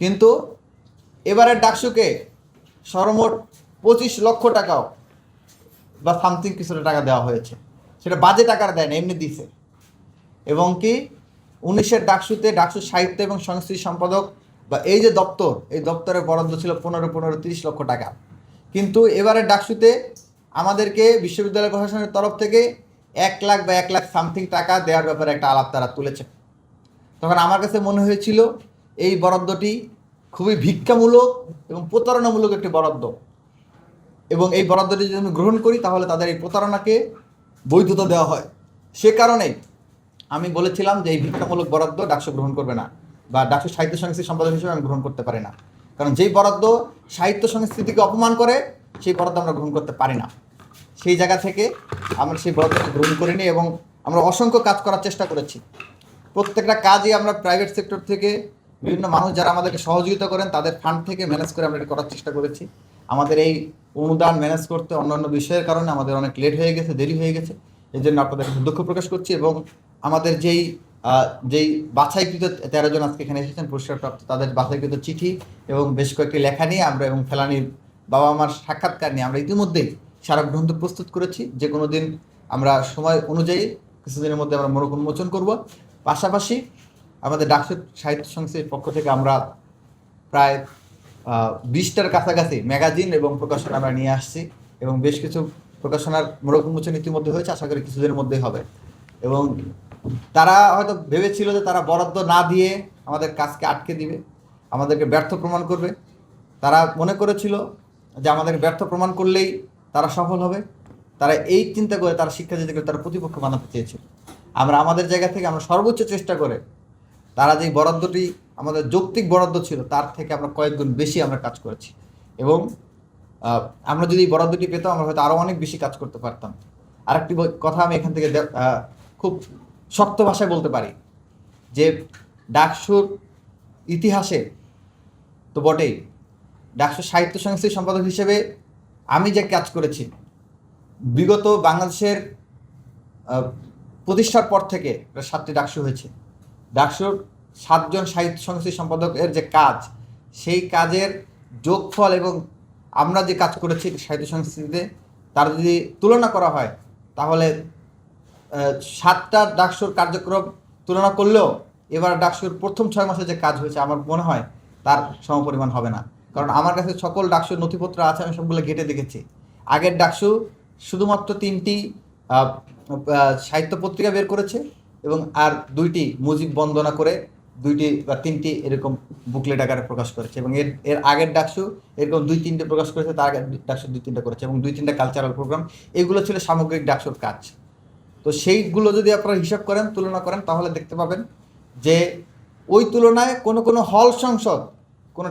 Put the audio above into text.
কিন্তু এবারের ডাকসুকে সর্বমোট 25 লক্ষ টাকাও বা সামথিং কিছুটা টাকা দেওয়া হয়েছে, সেটা বাজেট আকারে দেয় না, এমনি দিছে। এবং কি 19-এর ডাকসুতে ডাকসু সাহিত্য এবং সংস্কৃতি সম্পাদক বা এই যে দপ্তর, এই দপ্তরের বরাদ্দ ছিল 30 লক্ষ টাকা। কিন্তু এবারের ডাকসুতে আমাদেরকে বিশ্ববিদ্যালয় প্রশাসনের তরফ থেকে 1 লাখ বা 1 লাখ সামথিং টাকা দেওয়ার ব্যাপারে একটা আলাপ তারা তুলেছে। তখন আমার কাছে মনে হয়েছিল এই বরাদ্দটি খুবই ভিক্ষামূলক এবং প্রতারণামূলক একটি বরাদ্দ, এবং এই বরাদ্দটি যদি আমি গ্রহণ করি তাহলে তাদের এই প্রতারণাকে বৈধতা দেওয়া হয়। সে কারণেই আমি বলেছিলাম যে এই ভিক্ষামূলক বরাদ্দ ডাকসু গ্রহণ করবে না, বা ডাকসু সাহিত্য সংস্কৃতি সম্পাদক হিসেবে আমি গ্রহণ করতে পারি না। কারণ যেই বরাদ্দ সাহিত্য সংস্কৃতিকে অপমান করে সেই বরাদ্দ আমরা গ্রহণ করতে পারি না। সেই জায়গা থেকে আমরা সেই বরাদ্দকে গ্রহণ করিনি এবং আমরা অসংখ্য কাজ করার চেষ্টা করেছি। প্রত্যেকটা কাজই আমরা প্রাইভেট সেক্টর থেকে বিভিন্ন মানুষ যারা আমাদেরকে সহযোগিতা করেন তাদের ফান্ড থেকে ম্যানেজ করে আমরা এটা করার চেষ্টা করেছি। আমাদের এই অনুদান ম্যানেজ করতে অন্যান্য বিষয়ের কারণে আমাদের অনেক লেট হয়ে গেছে, দেরি হয়ে গেছে। এই জন্য আপনাদের দুঃখ প্রকাশ করছি। এবং আমাদের যেই বাছাইকৃত 13 জন আজকে এখানে এসেছেন পুরস্কারপ্রাপ্ত, তাদের বাছাইকৃত চিঠি এবং বেশ কয়েকটি লেখা নিয়ে আমরা এবং ফেলানির বাবা মার সাক্ষাৎকার নিয়ে আমরা ইতিমধ্যেই স্মারকগ্রন্থ প্রস্তুত করেছি। যে কোনো দিন আমরা সময় অনুযায়ী কিছুদিনের মধ্যে আমরা মোড়ক উন্মোচন করব। পাশাপাশি আমাদের ডাকসু সাহিত্য সংস্থার পক্ষ থেকে আমরা প্রায় 20টার কাছাকাছি ম্যাগাজিন এবং প্রকাশনা আমরা নিয়ে আসছি, এবং বেশ কিছু প্রকাশনার মোড়ক উন্মোচন ইতিমধ্যে হয়েছে, আশা করি কিছুদিনের মধ্যেই হবে। এবং তারা হয়তো ভেবেছিল যে তারা বরাদ্দ না দিয়ে আমাদের কাজকে আটকে দিবে, আমাদেরকে ব্যর্থ প্রমাণ করবে। তারা মনে করেছিল যে আমাদের ব্যর্থ প্রমাণ করলেই তারা সফল হবে। তারা এই চিন্তা করে তারা শিক্ষার্থীদেরকে তারা প্রতিপক্ষ বানাতে চেয়েছিল। আমরা আমাদের জায়গা থেকে আমরা সর্বোচ্চ চেষ্টা করে তারা যেই বরাদ্দটি আমাদের যৌক্তিক বরাদ্দ ছিল তার থেকে আমরা কয়েক গুণ বেশি আমরা কাজ করেছি। এবং আমরা যদি বরাদ্দটি পেতাম আমরা হয়তো আরও অনেক বেশি কাজ করতে পারতাম। আরেকটি কথা আমি এখান থেকে খুব শক্ত ভাষায় বলতে পারি যে ডাকসুর ইতিহাসে তো বটেই, ডাকসু সাহিত্য সংস্কৃতি সম্পাদক হিসেবে আমি যে কাজ করেছি, বিগত বাংলাদেশের প্রতিষ্ঠার পর থেকে 7টি ডাকসু হয়েছে। ডাকসুর 7 জন সাহিত্য সংস্কৃতি সম্পাদকের যে কাজ, সেই কাজের যোগফল এবং আমরা যে কাজ করেছি সাহিত্য সংস্কৃতিতে তার যদি তুলনা করা হয় তাহলে 7টা ডাকসুর কার্যক্রম তুলনা করলেও এবার ডাকসুর প্রথম 6 মাসে যে কাজ হয়েছে আমার মনে হয় তার সমপরিমাণ হবে না। কারণ আমার কাছে সকল ডাকসুর নথিপত্র আছে, আমি সবগুলো ঘেটে দেখেছি। আগের ডাকসু শুধুমাত্র 3টি সাহিত্য পত্রিকা বের করেছে এবং আর 2টি মুজিব বন্দনা করে 2টি বা 3টি এরকম বুকলেট আকারে প্রকাশ করেছে। এবং এর আগের ডাকসু এরকম 2-3টে প্রকাশ করেছে, তার আগের ডাকসু 2-3টা করেছে, এবং 2-3টা কালচারাল প্রোগ্রাম। এগুলো ছিল সামগ্রিক ডাকসুর কাজ। তো সেইগুলো যদি আপনারা হিসাব করেন, তুলনা করেন, তাহলে দেখতে পাবেন যে ওই তুলনায় কোনো হল সংসদ কোনো